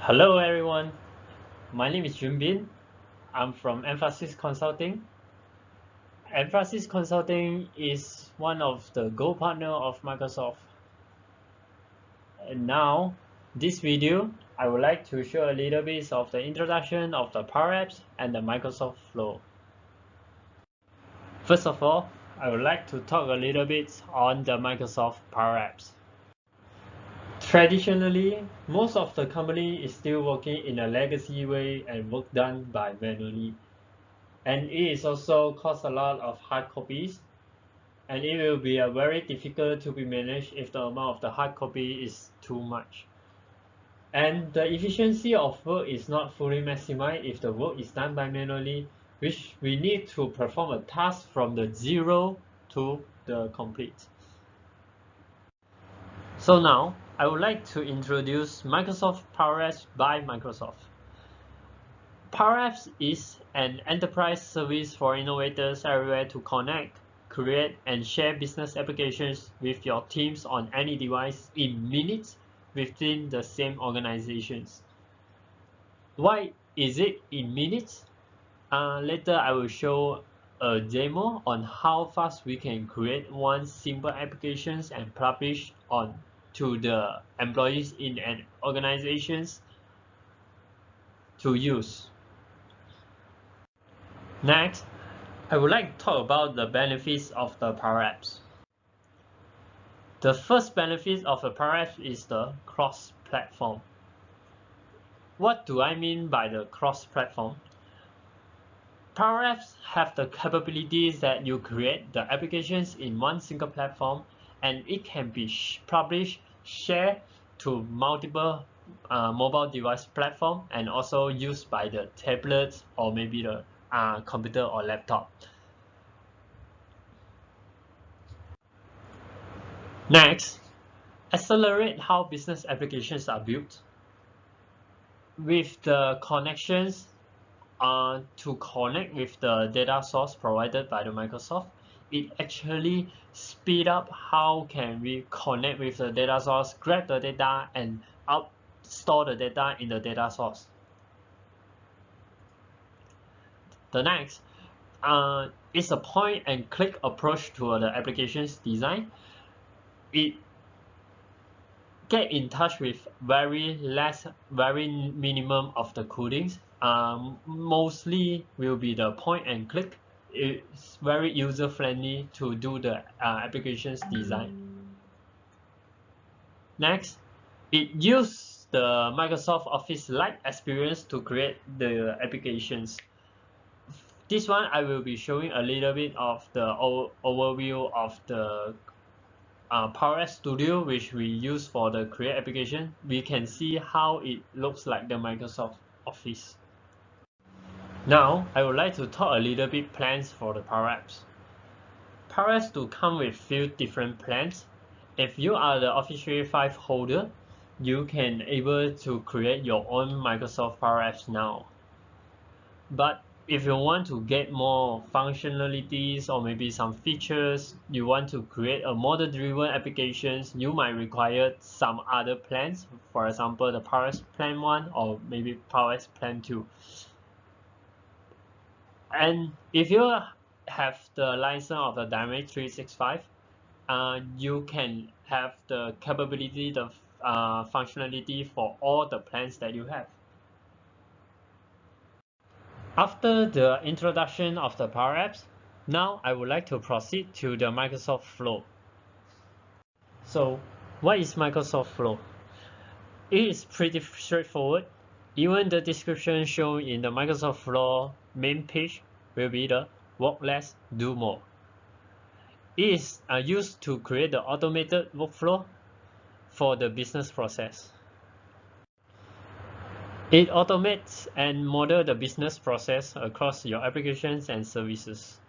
Hello everyone, my name is Junbin. I'm from Emphasis Consulting. Emphasis Consulting is one of the Go partner of Microsoft. And now, this video, I would like to show a little bit of the introduction of the Power Apps and the Microsoft Flow. First of all, I would like to talk a little bit on the Microsoft Power Apps. Traditionally, most of the company is still working in a legacy way and work done by manually. And it is also cost a lot of hard copies, and it will be a very difficult to be managed if the amount of the hard copy is too much. And the efficiency of work is not fully maximized if the work is done by manually, which we need to perform a task from the zero to the complete. So now, I would like to introduce Microsoft Power Apps by Microsoft. Power Apps is an enterprise service for innovators everywhere to connect, create, and share business applications with your teams on any device in minutes within the same organizations. Why is it in minutes? Later I will show a demo on how fast we can create one simple applications and publish on to the employees in an organizations to use. Next, I would like to talk about the benefits of the Power Apps. The first benefit of the Power Apps is the cross-platform. What do I mean by the cross-platform? Power Apps have the capabilities that you create the applications in one single platform, and it can be published, shared to multiple mobile device platform, and also used by the tablets or maybe the computer or laptop. Next, accelerate how business applications are built. With the connections to connect with the data source provided by the Microsoft, it actually speed up how can we connect with the data source, grab the data and store the data in the data source. The next is a point and click approach to the application's design. It get in touch with very minimum of the codings. Mostly will be the point and click. It's very user friendly to do the applications design. Next, it uses the Microsoft Office-like experience to create the applications. This one I will be showing a little bit of the overview of the Power Apps Studio, which we use for the create application. We can see how it looks like the Microsoft Office. Now, I would like to talk a little bit plans for the Power Apps. Power Apps do come with few different plans. If you are the Office 365 holder, you can able to create your own Microsoft Power Apps now. But if you want to get more functionalities or maybe some features, you want to create a model-driven applications, you might require some other plans. For example, the Power Apps Plan 1 or maybe Power Apps Plan 2. And if you have the license of the Dynamics 365, you can have the capability, the functionality for all the plans that you have. After the introduction of the Power Apps, now I would like to proceed to the Microsoft Flow. So, what is Microsoft Flow? It is pretty straightforward. Even the description shown in the Microsoft Flow main page will be the work less, do more. It is used to create the automated workflow for the business process. It automates and models the business process across your applications and services.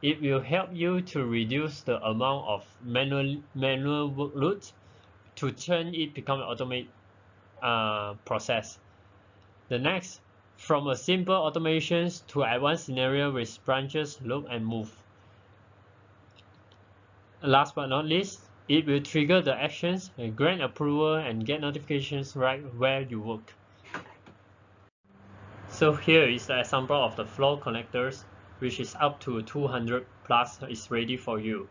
It will help you to reduce the amount of manual workload to turn it become an automated process. The next, from a simple automations to advanced scenario with branches, loop, and move. Last but not least, it will trigger the actions and grant approval and get notifications right where you work. So here is the example of the flow connectors, which is up to 200 plus is ready for you.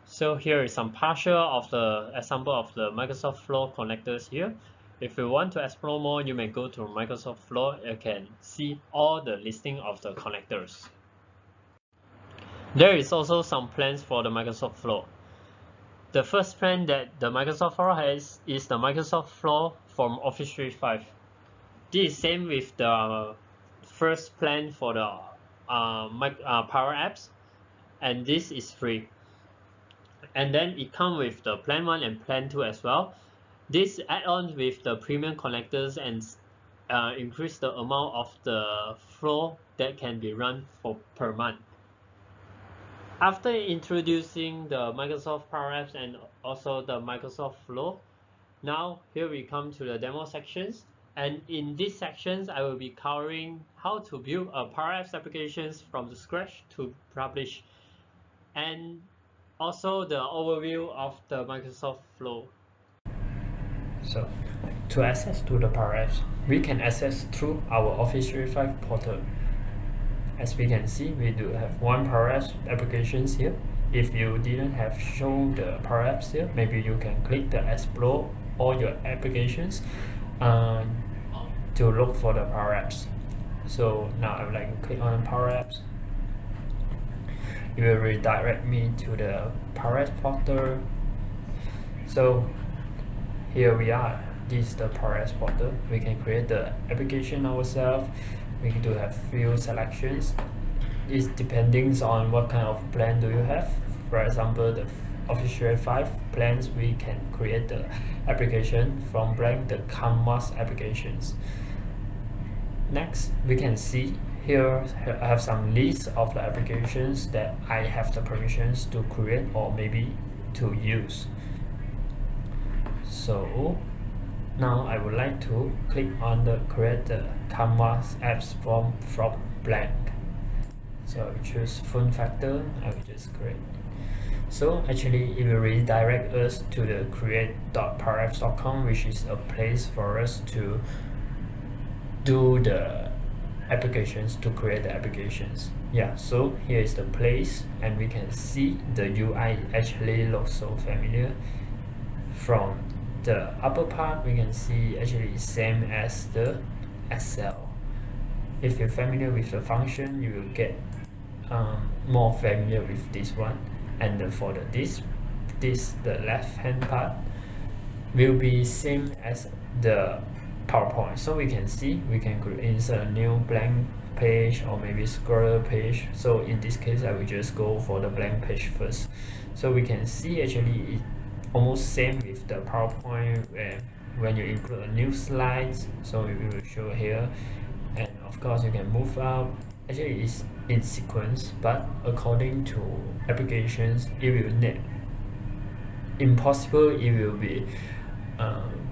So here is some partial of the example of the Microsoft Flow connectors here. If you want to explore more, you may go to Microsoft Flow. You can see all the listing of the connectors. There is also some plans for the Microsoft Flow. The first plan that the Microsoft Flow has is the Microsoft Flow from Office 365. This is same with the first plan for the Power Apps, and this is free. And then it comes with the plan 1 and plan 2 as well. This add-on with the premium connectors and increase the amount of the flow that can be run for per month. After introducing the Microsoft Power Apps and also the Microsoft Flow, now here we come to the demo sections. And in these sections, I will be covering how to build a Power Apps applications from the scratch to publish, and also the overview of the Microsoft Flow. So, to access to the Power Apps, we can access through our Office 365 portal. As we can see, we do have one Power Apps applications here. If you didn't have shown the Power Apps here, maybe you can click the Explore all your applications to look for the Power Apps. So now I would like to click on Power Apps. It will redirect me to the Power Apps portal. So here we are. This is the Power Apps portal. We can create the application ourselves. We do have few selections. It's depending on what kind of plan do you have. For example, the Office 365 plans, we can create the application from blank, the Canvas applications. Next, we can see here I have some list of the applications that I have the permissions to create or maybe to use. So now I would like to click on the create the Canvas apps from blank. So I will choose Fun Factor. I will just create. So actually it will redirect us to the create.powerapps.com, which is a place for us to do the applications, to create the applications. Yeah, so here is the place, and we can see the UI actually looks so familiar. From the upper part, we can see actually same as the Excel. If you're familiar with the function, you will get more familiar with this one. And for the left hand part will be same as the PowerPoint. So we can see we can insert a new blank page or maybe scroll page. So in this case, I will just go for the blank page first. So we can see actually it almost same with the PowerPoint when you include a new slides. So we will show here, and of course you can move up. Actually it's in sequence, but according to applications it will impossible. It will be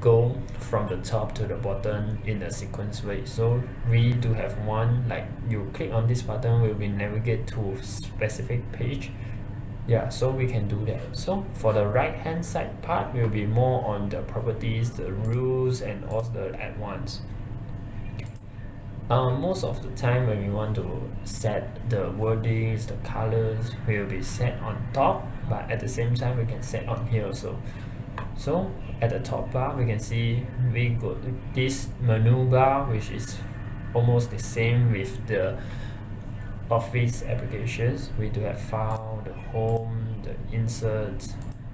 go from the top to the bottom in a sequence way. So we do have one, like you click on this button will be navigate to specific page. Yeah, so we can do that. So for the right hand side part will be more on the properties, the rules, and also the advanced. Most of the time when we want to set the wordings, the colors will be set on top, but at the same time we can set on here also. So at the top bar we can see we got this menu bar, which is almost the same with the Office applications. We do have file, the home, the insert,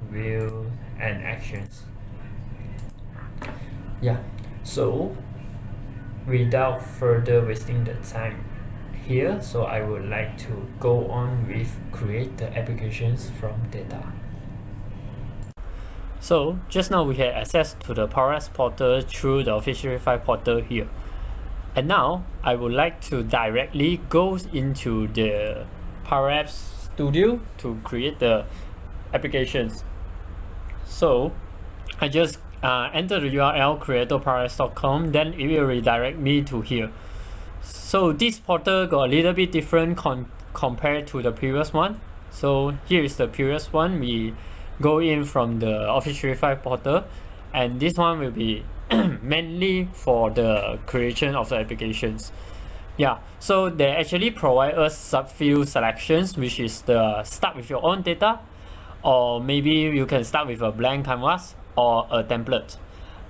view, and actions. Yeah, so without further wasting the time here, so I would like to go on with create the applications from data. So just now we had access to the Power Apps portal through the Office 365 portal here, and now I would like to directly go into the Power Apps Studio to create the applications. So I just enter the URL creatorpowerapps.com, then it will redirect me to here. So this portal got a little bit different compared to the previous one. So here is the previous one. We go in from the Office 365 portal, and this one will be mainly for the creation of the applications. Yeah, so they actually provide us a few selections, which is the start with your own data, or maybe you can start with a blank canvas or a template.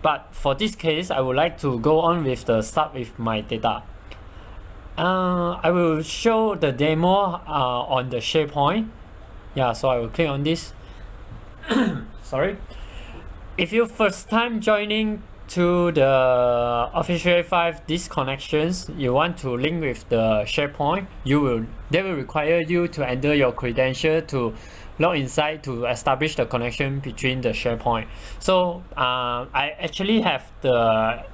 But for this case, I would like to go on with the start with my data. I will show the demo on the SharePoint. Yeah, so I will click on this. Sorry. If you first time joining to the Office 365 these connections, you want to link with the SharePoint, they will require you to enter your credential to log inside to establish the connection between the SharePoint. So I actually have the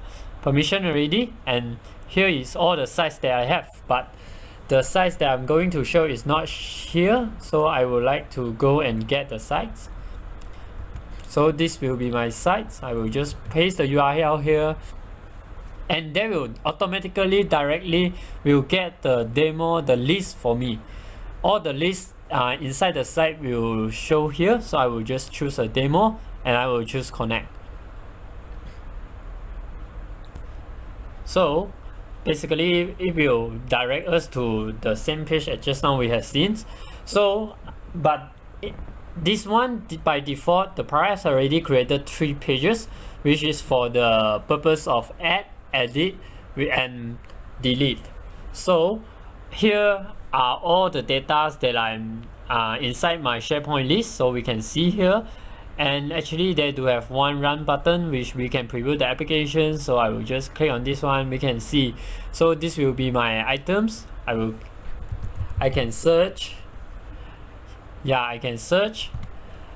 permission already, and here is all the sites that I have, but the sites that I'm going to show is not here, so I would like to go and get the sites. So this will be my sites. I will just paste the URL here, and they will automatically directly will get the demo, the list for me. All the lists inside the site will show here, so I will just choose a demo and I will choose connect. So basically it will direct us to the same page as just now we have seen. So but this one by default, the Paras already created 3 pages, which is for the purpose of add, edit, and delete. So here are all the data that I'm inside my SharePoint list, so we can see here. And actually they do have one run button which we can preview the application, so I will just click on this one. We can see, so this will be my items. I can search. Yeah, I can search,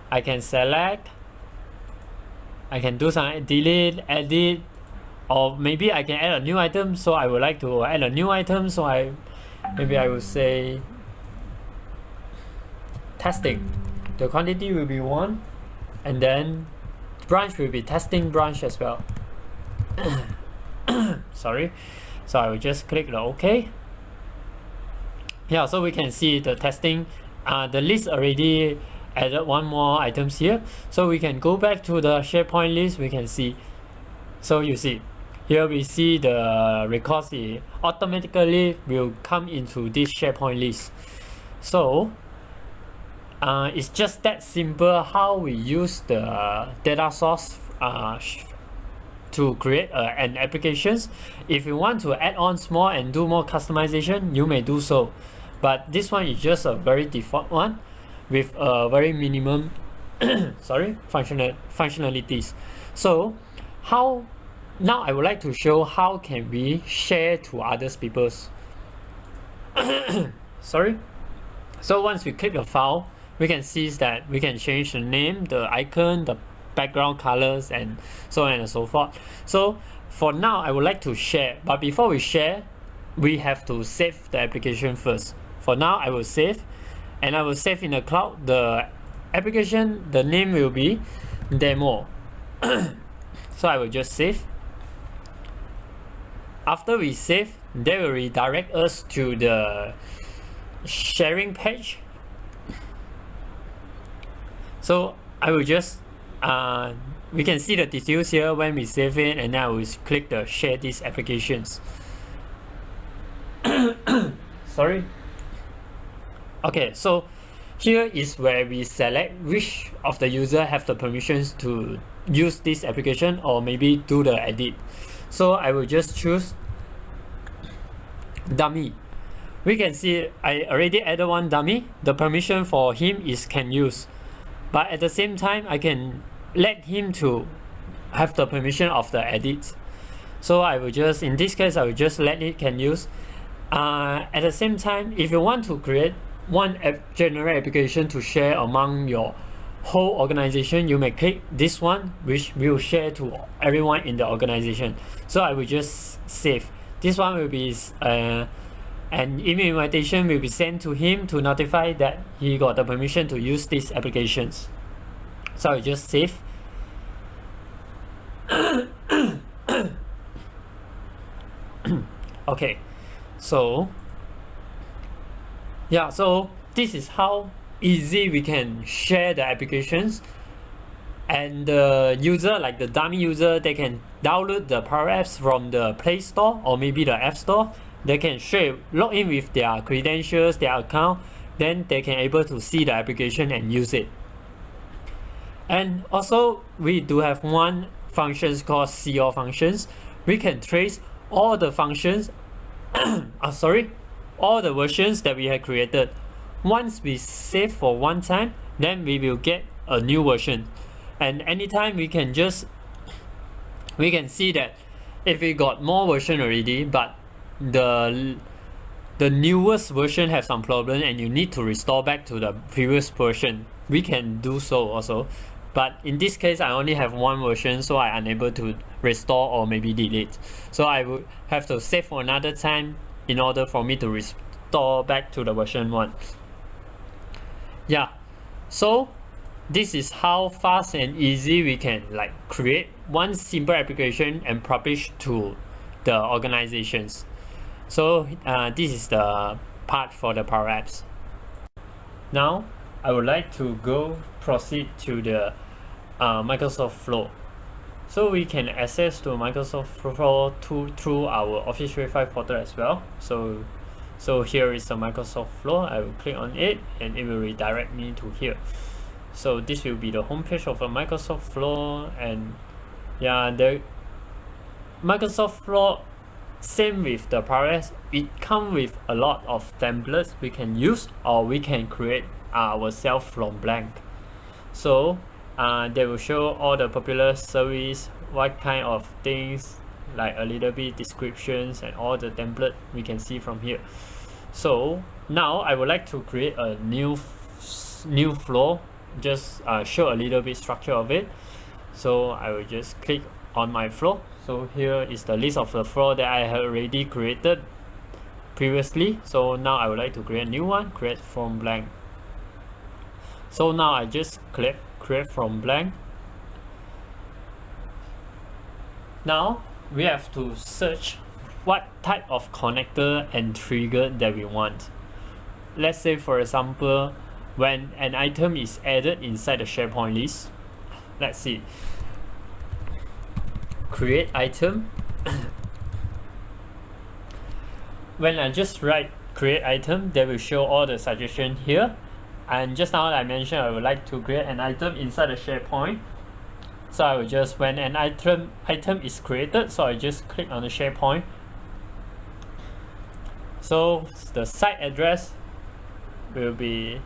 I can select, I can do some delete, edit, or maybe I can add a new item. So I would like to add a new item, so maybe I will say testing. The quantity will be 1, and then branch will be testing branch as well. Sorry. So I will just click the OK. Yeah, so we can see the testing. The list already added one more items here, so we can go back to the SharePoint list. We can see, so you see here we see the records automatically will come into this SharePoint list. So it's just that simple how we use the data source to create an applications. If you want to add on more and do more customization, you may do so. But this one is just a very default one with a very minimum functionalities. So now I would like to show how can we share to others people's. Sorry. So once we click the file, we can see that we can change the name, the icon, the background colors, and so on and so forth. So for now I would like to share, but before we share, we have to save the application first. For now, I will save, and I will save in the cloud. The application, the name will be demo. So I will just save. After we save, they will redirect us to the sharing page. So I will just we can see the details here when we save it, and then I will click the share these applications. Sorry. Okay, so here is where we select which of the user have the permissions to use this application or maybe do the edit. So I will just choose dummy. We can see I already added one dummy. The permission for him is can use, but at the same time I can let him to have the permission of the edit. So I will just, in this case, I will just let it can use. At the same time, if you want to create one general application to share among your whole organization, you may click this one, which will share to everyone in the organization. So I will just save. This one will be an email invitation will be sent to him to notify that he got the permission to use these applications. So I will just save. Okay, so yeah, so this is how easy we can share the applications And the user, like the dummy user, they can download the Power Apps from the Play Store or maybe the App Store. They can straight log in with their credentials, their account, then they can able to see the application and use it. And also we do have one functions called CALL functions. We can trace all the functions all the versions that we have created. Once we save for one time, then we will get a new version. And anytime we can see that if we got more version already, but the newest version has some problem and you need to restore back to the previous version, we can do so also. But in this case, I only have one version, so I'm unable to restore or maybe delete. So I would have to save for another time in order for me to restore back to the version 1. Yeah, so this is how fast and easy we can like create one simple application and publish to the organizations. So this is the part for the Power Apps. Now I would like to proceed to the Microsoft Flow. So we can access to Microsoft Flow through our Office 365 portal as well. So here is the Microsoft Flow. I will click on it and it will redirect me to here. So this will be the homepage of a Microsoft Flow. And yeah, the Microsoft Flow, same with the Power Apps, it comes with a lot of templates we can use, or we can create ourselves from blank. So they will show all the popular service, what kind of things, like a little bit descriptions and all the template we can see from here. So now I would like to create a new flow, just show a little bit structure of it. So I will just click on my flow. So here is the list of the flow that I have already created previously. So now I would like to create a new one, create from blank. So now I just click create from blank. Now we have to search what type of connector and trigger that we want. Let's say for example, when an item is added inside the SharePoint list, let's see, create item. When I just write create item, they will show all the suggestions here. And just now I mentioned I would like to create an item inside the SharePoint. So I will just, when an item is created, so I just click on the SharePoint. So the site address will be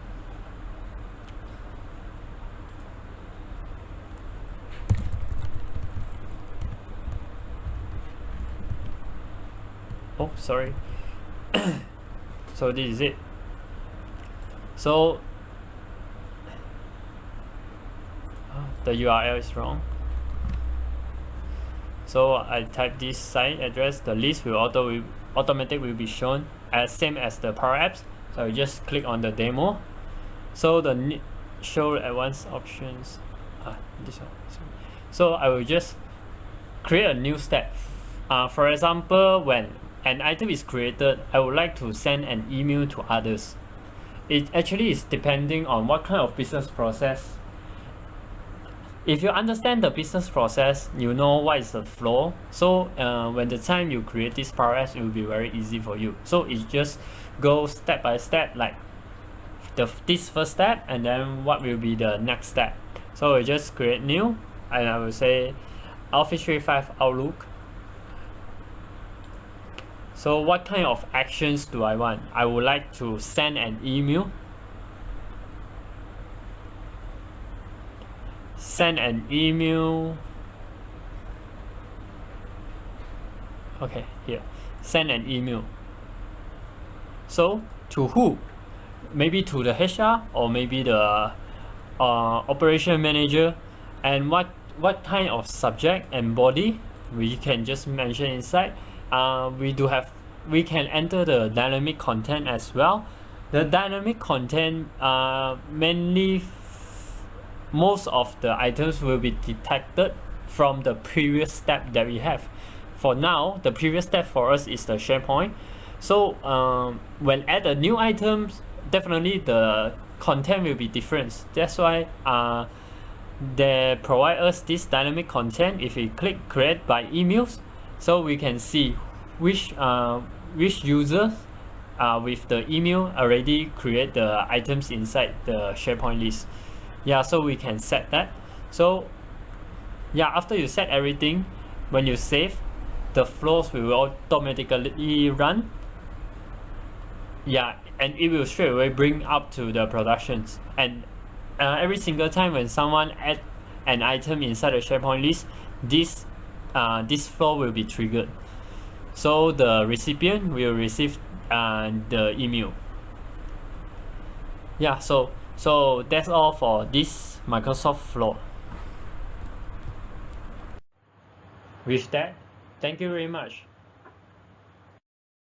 sorry. So this is it. So the URL is wrong. So I type this site address, the list will automatically be shown as same as the Power Apps. So I just click on the demo. So the show advanced options, this one. So I will just create a new step. For example, when an item is created, I would like to send an email to others. It actually is depending on what kind of business process. If you understand the business process, you know what is the flow. So when the time you create this Power Apps, it will be very easy for you. So it just goes step by step, like this first step, and then what will be the next step. So we just create new, and I will say Office 365 Outlook. So what kind of actions do I want? I would like to send an email. Send an email. Okay, here. Send an email. So to who? Maybe to the HR or maybe the operation manager. And what kind of subject and body we can just mention inside. We can enter the dynamic content as well. The dynamic content mainly most of the items will be detected from the previous step that we have. For now, the previous step for us is the SharePoint. So when add a new items, definitely the content will be different. That's why they provide us this dynamic content. If we click create by emails, so we can see which users with the email already create the items inside the SharePoint list. Yeah, so we can set that. So yeah, after you set everything, when you save, the flows will automatically run. Yeah, and it will straight away bring up to the productions. And every single time when someone add an item inside the SharePoint list, this flow will be triggered. So the recipient will receive the email. Yeah, so that's all for this Microsoft Flow. With that, thank you very much.